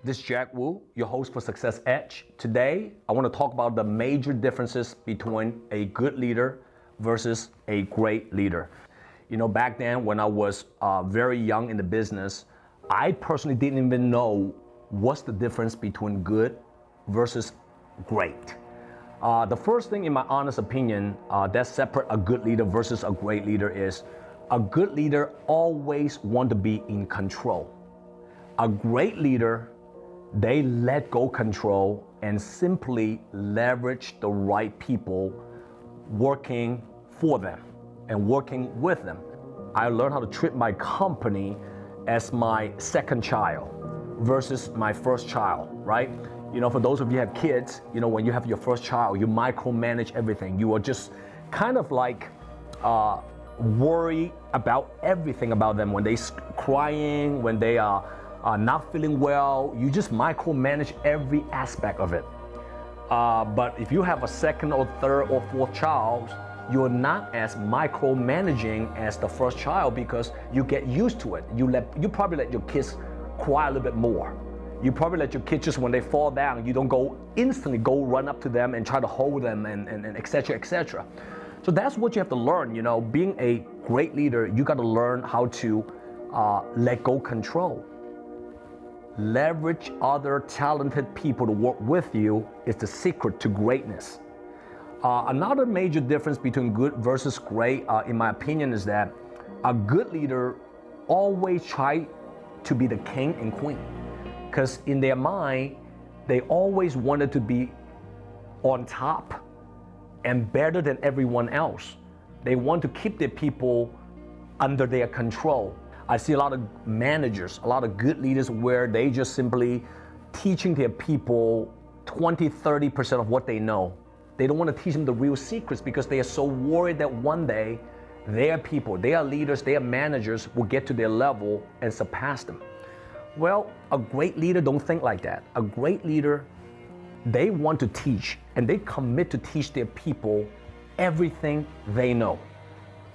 This is Jack Wu, your host for Success Edge. Today, I want to talk about the major differences between a good leader versus a great leader. You know, back then when I was very young in the business, I personally didn't even know what's the difference between good versus great. The first thing, in my honest opinion, that separate a good leader versus a great leader is a good leader always want to be in control. A great leader, they let go control and simply leverage the right people working for them and working with them. I learned how to treat my company as my second child versus my first child, right? You know, for those of you who have kids, you know, when you have your first child, you micromanage everything. You are just kind of like worry about everything about them. When they're crying, when they are not feeling well, you just micromanage every aspect of it. But if you have a second or third or fourth child, you're not as micromanaging as the first child because you get used to it. You probably let your kids cry a little bit more. You probably let your kids just when they fall down, you don't go instantly run up to them and try to hold them and et cetera, et cetera. So that's what you have to learn. You know, being a great leader, you got to learn how to let go control. Leverage other talented people to work with you is the secret to greatness. Another major difference between good versus great, in my opinion, is that a good leader always try to be the king and queen. Because in their mind, they always wanted to be on top and better than everyone else. They want to keep their people under their control. I see a lot of managers, a lot of good leaders where they just simply teaching their people 20-30% of what they know. They don't want to teach them the real secrets because they are so worried that one day their people, their leaders, their managers will get to their level and surpass them. Well, a great leader don't think like that. A great leader, they want to teach and they commit to teach their people everything they know.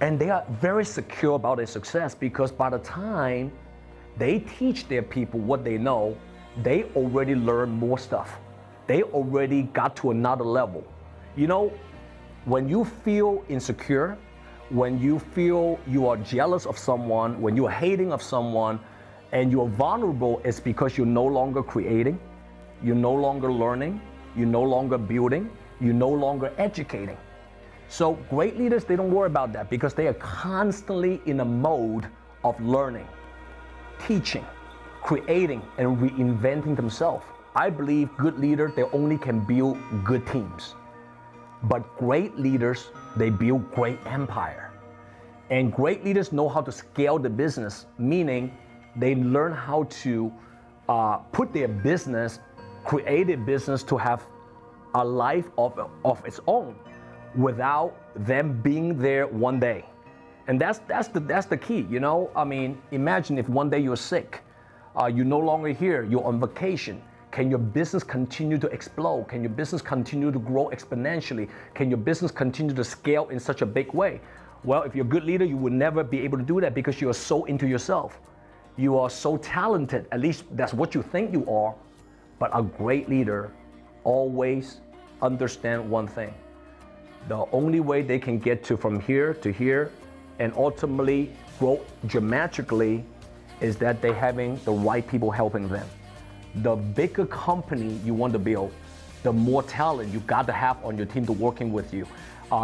And they are very secure about their success because by the time they teach their people what they know, they already learned more stuff. They already got to another level. You know, when you feel insecure, when you feel you are jealous of someone, when you are hating of someone, and you're vulnerable, it's because you're no longer creating, you're no longer learning, you're no longer building, you're no longer educating. So great leaders, they don't worry about that because they are constantly in a mode of learning, teaching, creating, and reinventing themselves. I believe good leaders, they only can build good teams. But great leaders, they build great empire. And great leaders know how to scale the business, meaning they learn how to put their business, create a business to have a life of its own without them being there one day. And that's the key, you know? I mean, imagine if one day you're sick, you're no longer here, you're on vacation. Can your business continue to explode? Can your business continue to grow exponentially? Can your business continue to scale in such a big way? Well, if you're a good leader, you will never be able to do that because you are so into yourself. You are so talented, at least that's what you think you are. But a great leader always understands one thing. The only way they can get from here to here and ultimately grow dramatically is that they're having the right people helping them. The bigger company you want to build, the more talent you got to have on your team to working with you.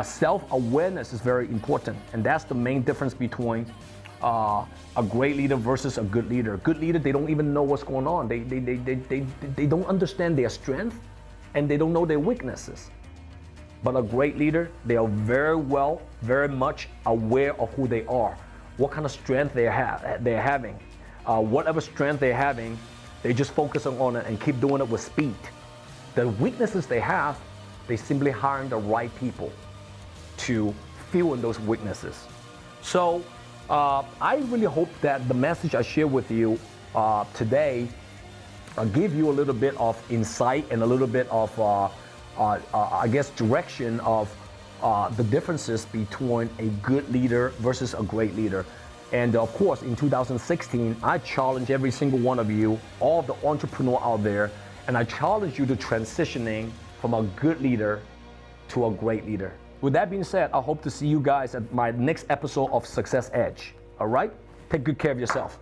Self-awareness is very important, and that's the main difference between a great leader versus a good leader. A good leader, they don't even know what's going on. They don't understand their strength, and they don't know their weaknesses. But a great leader, they are very much aware of who they are, what kind of strength they're having. Whatever strength they're having, they just focus on it and keep doing it with speed. The weaknesses they have, they simply hiring the right people to fill in those weaknesses. So I really hope that the message I share with you today give you a little bit of insight and a little bit of, I guess, direction of the differences between a good leader versus a great leader. And of course, in 2016, I challenge every single one of you, all the entrepreneur out there, and I challenge you to transitioning from a good leader to a great leader. With that being said, I hope to see you guys at my next episode of Success Edge. All right? Take good care of yourself.